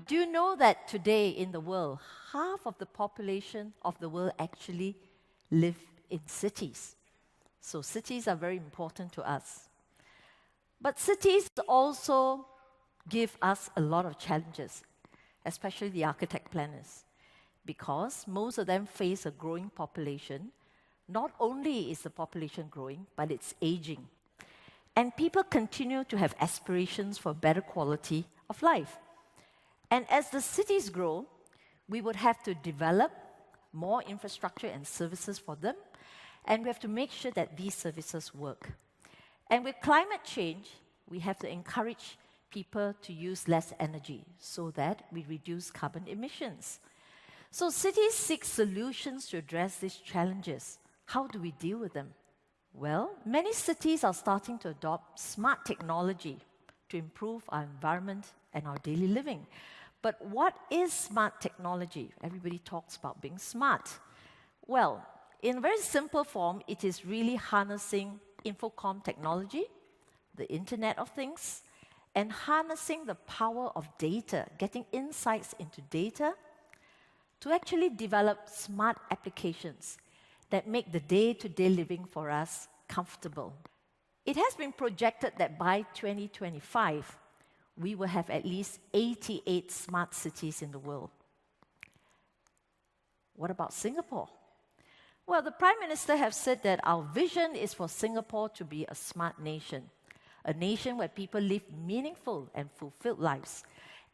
do you know that today in the world, half of the population of the world actually live in cities? So cities are very important to us. But cities also give us a lot of challenges, especially the architect planners, because most of them face a growing population. Not only is the population growing, but it's aging. And people continue to have aspirations for better quality of life. And as the cities grow, we would have to develop more infrastructure and services for them, and we have to make sure that these services work. And with climate change, we have to encourage people to use less energy so that we reduce carbon emissions. So cities seek solutions to address these challenges. How do we deal with them? Well, many cities are starting to adopt smart technology to improve our environment and our daily living. But what is smart technology? Everybody talks about being smart. Well, in a very simple form, it is really harnessing infocom technology, the Internet of Things, and harnessing the power of data, getting insights into data to actually develop smart applications that make the day-to-day living for us comfortable. It has been projected that by 2025, we will have at least 88 smart cities in the world. What about Singapore? Well, the Prime Minister has said that our vision is for Singapore to be a smart nation, a nation where people live meaningful and fulfilled lives,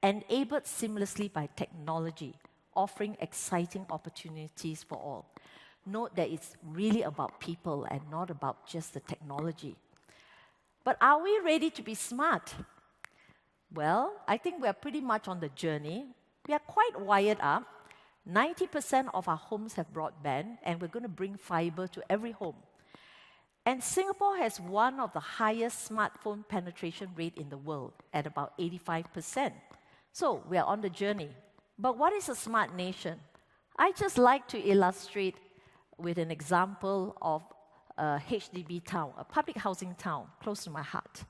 enabled seamlessly by technology, offering exciting opportunities for all. Note that it's really about people and not about just the technology. But are we ready to be smart? Well, I think we are pretty much on the journey. We are quite wired up. 90% of our homes have broadband, and we're going to bring fiber to every home. And Singapore has one of the highest smartphone penetration rate in the world, at about 85%. So we are on the journey. But what is a smart nation? I just like to illustrate with an example of a HDB town, a public housing town close to my heart.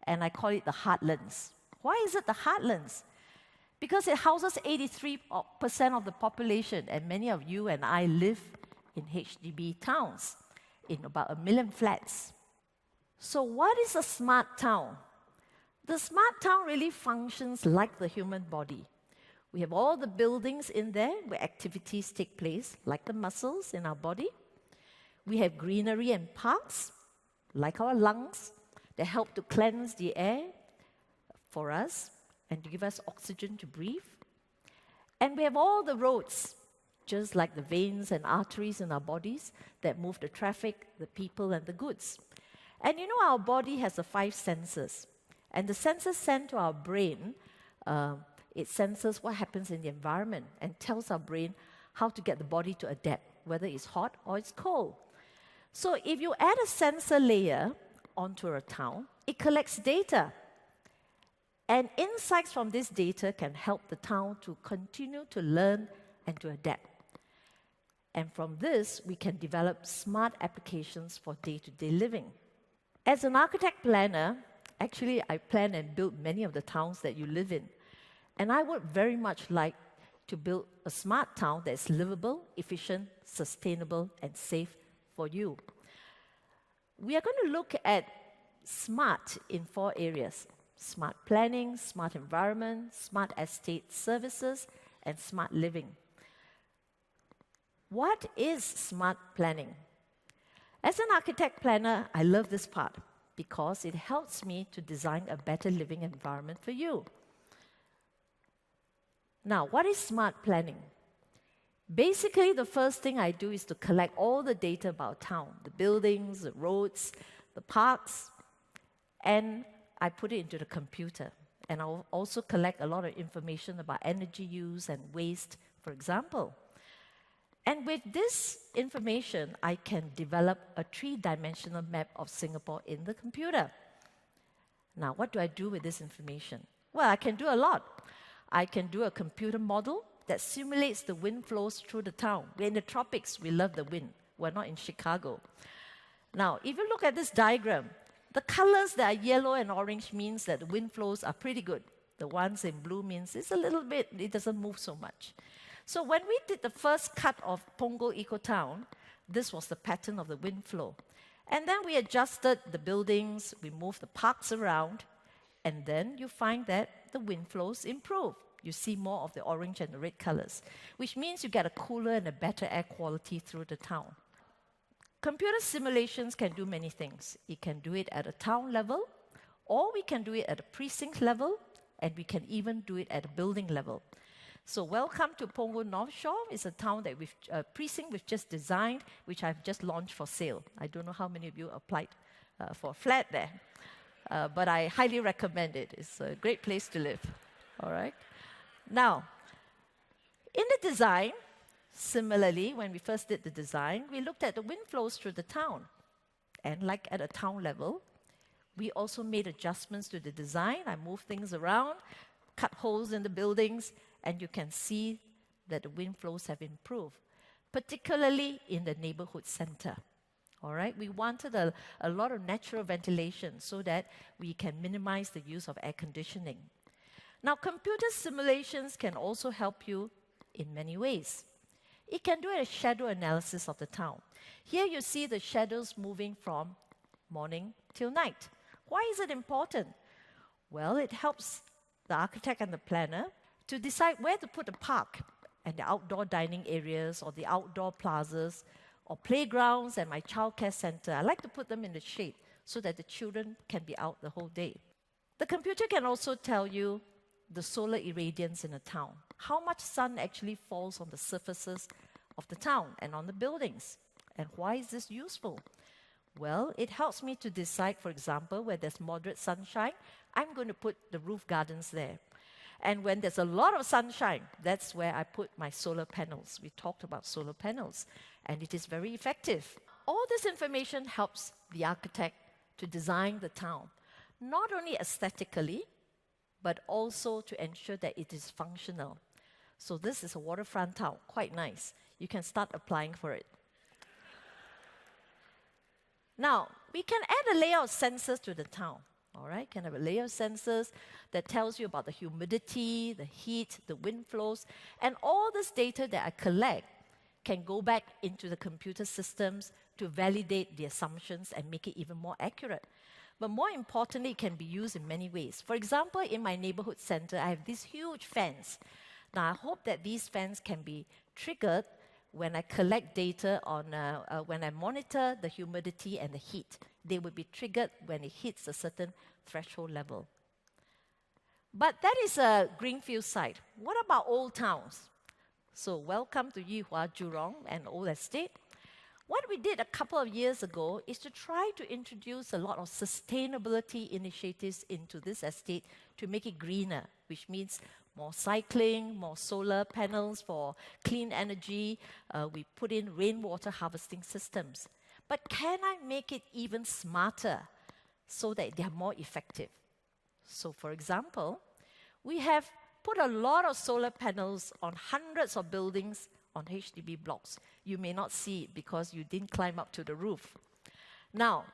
And I call it the Heartlands. Why is it the Heartlands? Because it houses 83% of the population, and many of you and I live in HDB towns, in about 1 million flats. So what is a smart town? The smart town really functions like the human body. We have all the buildings in there where activities take place, like the muscles in our body. We have greenery and parks, like our lungs, that help to cleanse the air for us and to give us oxygen to breathe. And we have all the roads, just like the veins and arteries in our bodies that move the traffic, the people, and the goods. And you know, our body has the 5 senses. And the senses send to our brain, it senses what happens in the environment and tells our brain how to get the body to adapt, whether it's hot or it's cold. So if you add a sensor layer onto a town, it collects data. And insights from this data can help the town to continue to learn and to adapt. And from this, we can develop smart applications for day-to-day living. As an architect planner, actually I plan and build many of the towns that you live in. And I would very much like to build a smart town that is livable, efficient, sustainable, and safe for you. We are going to look at smart in 4 areas: smart planning, smart environment, smart estate services, and smart living. What is smart planning? As an architect planner, I love this part because it helps me to design a better living environment for you. Now, what is smart planning? Basically, the first thing I do is to collect all the data about town, the buildings, the roads, the parks, and I put it into the computer. And I'll also collect a lot of information about energy use and waste, for example. And with this information, I can develop a 3-dimensional map of Singapore in the computer. Now, what do I do with this information? Well, I can do a lot. I can do a computer model that simulates the wind flows through the town. We're in the tropics, we love the wind. We're not in Chicago. Now, if you look at this diagram, the colors that are yellow and orange means that the wind flows are pretty good. The ones in blue means it's a little bit, it doesn't move so much. So when we did the first cut of Punggol Ecotown, this was the pattern of the wind flow. And then we adjusted the buildings, we moved the parks around, and then you find that the wind flows improve. You see more of the orange and the red colors, which means you get a cooler and a better air quality through the town. Computer simulations can do many things. It can do it at a town level, or we can do it at a precinct level, and we can even do it at a building level. So welcome to Punggol North Shore. It's a town that precinct we've just designed, which I've just launched for sale. I don't know how many of you applied for a flat there, but I highly recommend it. It's a great place to live, all right? Now, in the design, similarly, when we first did the design, we looked at the wind flows through the town. And like at a town level, we also made adjustments to the design. I moved things around, cut holes in the buildings, and you can see that the wind flows have improved, particularly in the neighborhood center. All right, we wanted a lot of natural ventilation so that we can minimize the use of air conditioning. Now, computer simulations can also help you in many ways. It can do a shadow analysis of the town. Here you see the shadows moving from morning till night. Why is it important? Well, it helps the architect and the planner to decide where to put the park and the outdoor dining areas or the outdoor plazas or playgrounds and my childcare center. I like to put them in the shade so that the children can be out the whole day. The computer can also tell you the solar irradiance in a town, how much sun actually falls on the surfaces of the town and on the buildings. And why is this useful? Well, it helps me to decide, for example, where there's moderate sunshine, I'm going to put the roof gardens there. And when there's a lot of sunshine, that's where I put my solar panels. We talked about solar panels, and it is very effective. All this information helps the architect to design the town, not only aesthetically, but also to ensure that it is functional. So this is a waterfront town, quite nice. You can start applying for it. Now, we can add a layer of sensors to the town. All right, can have a layer of sensors that tells you about the humidity, the heat, the wind flows, and all this data that I collect can go back into the computer systems to validate the assumptions and make it even more accurate. But more importantly, it can be used in many ways. For example, in my neighborhood center, I have these huge fans. Now, I hope that these fans can be triggered when I collect data on, when I monitor the humidity and the heat. They will be triggered when it hits a certain threshold level. But that is a greenfield site. What about old towns? So welcome to Yihua, Jurong, and Old Estate. What we did a couple of years ago is to try to introduce a lot of sustainability initiatives into this estate to make it greener, which means more cycling, more solar panels for clean energy. We put in rainwater harvesting systems. But can I make it even smarter so that they are more effective? So for example, we have put a lot of solar panels on hundreds of buildings on HDB blocks. You may not see it because you didn't climb up to the roof. Now,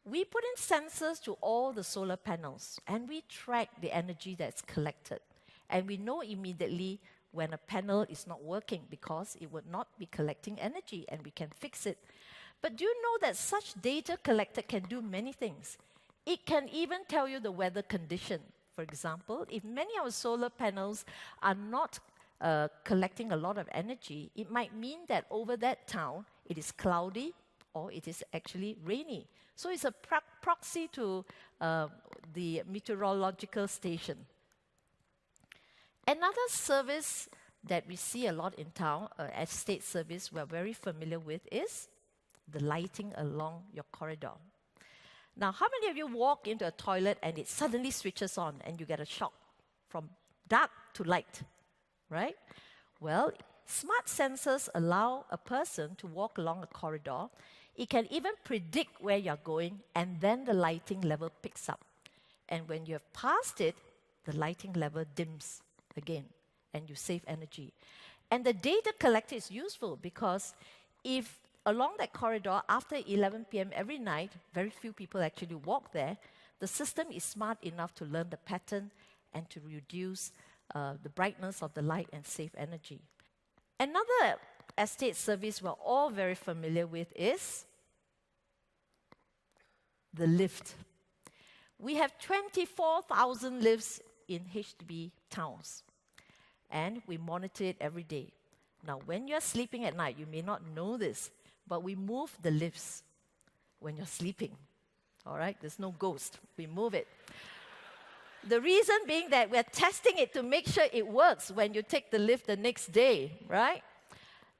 we put in sensors to all the solar panels, and we track the energy that's collected. And we know immediately when a panel is not working because it would not be collecting energy, and we can fix it. But do you know that such data collected can do many things? It can even tell you the weather condition. For example, if many of our solar panels are not collecting a lot of energy, it might mean that over that town, it is cloudy or it is actually rainy. So it's a proxy to the meteorological station. Another service that we see a lot in town, estate service we're very familiar with, is the lighting along your corridor. Now, how many of you walk into a toilet and it suddenly switches on and you get a shock from dark to light, right? Well, smart sensors allow a person to walk along a corridor. It can even predict where you're going, and then the lighting level picks up. And when you have passed it, the lighting level dims again, and you save energy. And the data collected is useful because if along that corridor after 11 p.m. every night, very few people actually walk there, the system is smart enough to learn the pattern and to reduce the brightness of the light and save energy. Another estate service we're all very familiar with is the lift. We have 24,000 lifts in HDB towns, and we monitor it every day. Now, when you're sleeping at night, you may not know this, but we move the lifts when you're sleeping. All right? There's no ghost. We move it. The reason being that we're testing it to make sure it works when you take the lift the next day, right?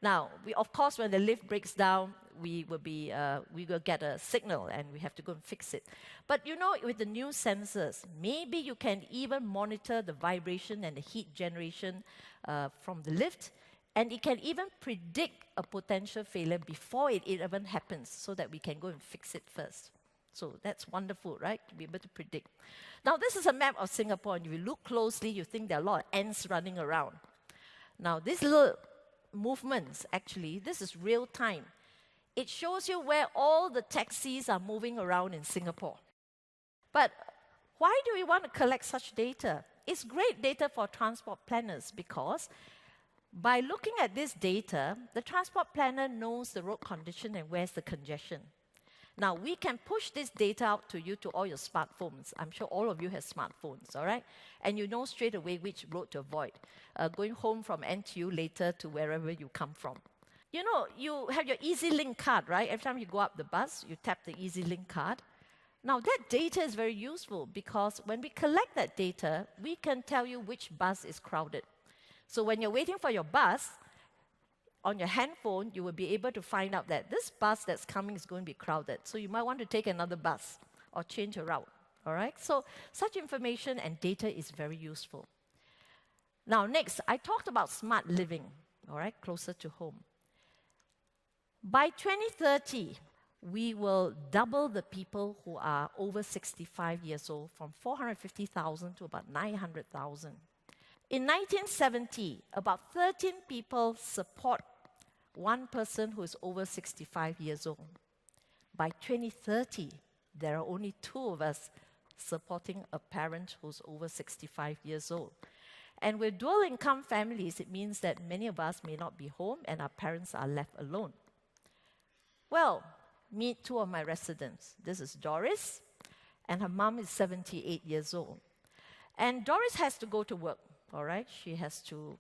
Now, of course, when the lift breaks down, we will get a signal and we have to go and fix it. But you know, with the new sensors, maybe you can even monitor the vibration and the heat generation from the lift, and it can even predict a potential failure before it even happens so that we can go and fix it first. So that's wonderful, right? To be able to predict. Now, this is a map of Singapore, and if you look closely, you think there are a lot of ants running around. Now, these little movements, actually, this is real time. It shows you where all the taxis are moving around in Singapore. But why do we want to collect such data? It's great data for transport planners because by looking at this data, the transport planner knows the road condition and where's the congestion. Now, we can push this data out to you to all your smartphones. I'm sure all of you have smartphones, all right? And you know straight away which road to avoid, going home from NTU later to wherever you come from. You know, you have your EasyLink card, right? Every time you go up the bus, you tap the EasyLink card. Now, that data is very useful because when we collect that data, we can tell you which bus is crowded. So when you're waiting for your bus, on your handphone, you will be able to find out that this bus that's coming is going to be crowded. So you might want to take another bus or change a route, all right? So such information and data is very useful. Now, next, I talked about smart living, all right, closer to home. By 2030, we will double the people who are over 65 years old from 450,000 to about 900,000. In 1970, about 13 people support one person who is over 65 years old. By 2030, there are only 2 of us supporting a parent who's over 65 years old. And with dual income families, it means that many of us may not be home and our parents are left alone. Well, meet 2 of my residents. This is Doris, and her mom is 78 years old. And Doris has to go to work. All right, she has to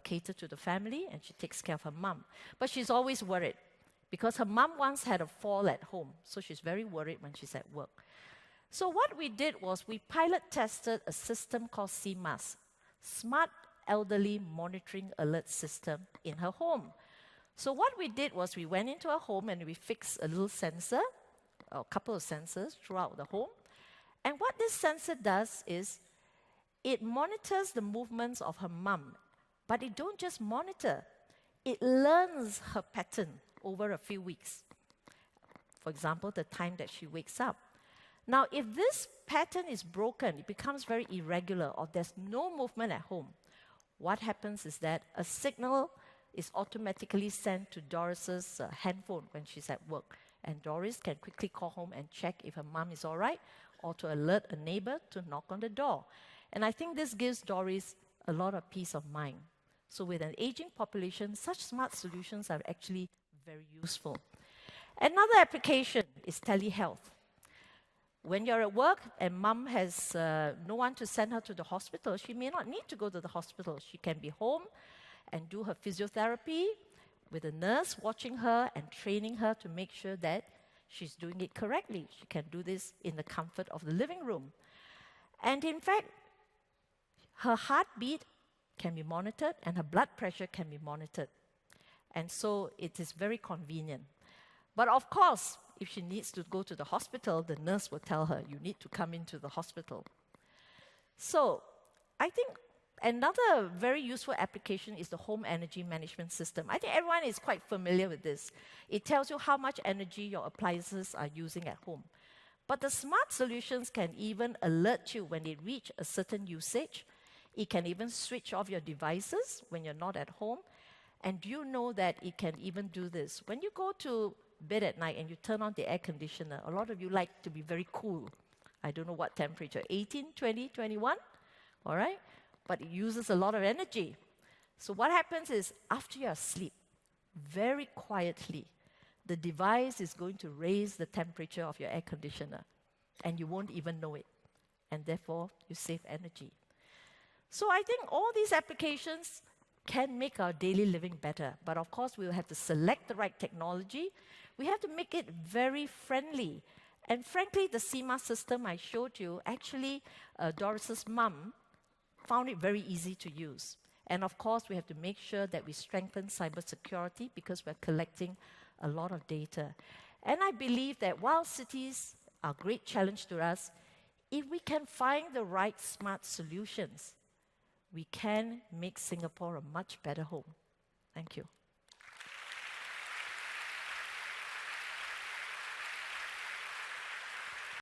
cater to the family, and she takes care of her mom. But she's always worried because her mom once had a fall at home, so she's very worried when she's at work. So what we did was we pilot tested a system called CMAS, Smart Elderly Monitoring Alert System, in her home. So what we did was we went into her home and we fixed a little sensor, or a couple of sensors throughout the home. And what this sensor does is it monitors the movements of her mum, but it don't just monitor, it learns her pattern over a few weeks. For example, the time that she wakes up. Now, if this pattern is broken, it becomes very irregular, or there's no movement at home, what happens is that a signal is automatically sent to Doris's handphone when she's at work. And Doris can quickly call home and check if her mum is all right, or to alert a neighbor to knock on the door. And I think this gives Doris a lot of peace of mind. So with an aging population, such smart solutions are actually very useful. Another application is telehealth. When you're at work and mum has no one to send her to the hospital, she may not need to go to the hospital. She can be home and do her physiotherapy with a nurse watching her and training her to make sure that she's doing it correctly. She can do this in the comfort of the living room. And in fact, her heartbeat can be monitored and her blood pressure can be monitored. And so it is very convenient. But of course, if she needs to go to the hospital, the nurse will tell her, you need to come into the hospital. So I think another very useful application is the home energy management system. I think everyone is quite familiar with this. It tells you how much energy your appliances are using at home. But the smart solutions can even alert you when they reach a certain usage. It can even switch off your devices when you're not at home. And do you know that it can even do this? When you go to bed at night and you turn on the air conditioner, a lot of you like to be very cool, I don't know what temperature, 18, 20, 21, all right? But it uses a lot of energy. So what happens is, after you're asleep, very quietly, the device is going to raise the temperature of your air conditioner, and you won't even know it. And therefore, you save energy. So I think all these applications can make our daily living better. But of course, we'll have to select the right technology. We have to make it very friendly. And frankly, the CMA system I showed you, actually, Doris's mum found it very easy to use. And of course, we have to make sure that we strengthen cybersecurity because we're collecting a lot of data. And I believe that while cities are a great challenge to us, if we can find the right smart solutions, we can make Singapore a much better home. Thank you.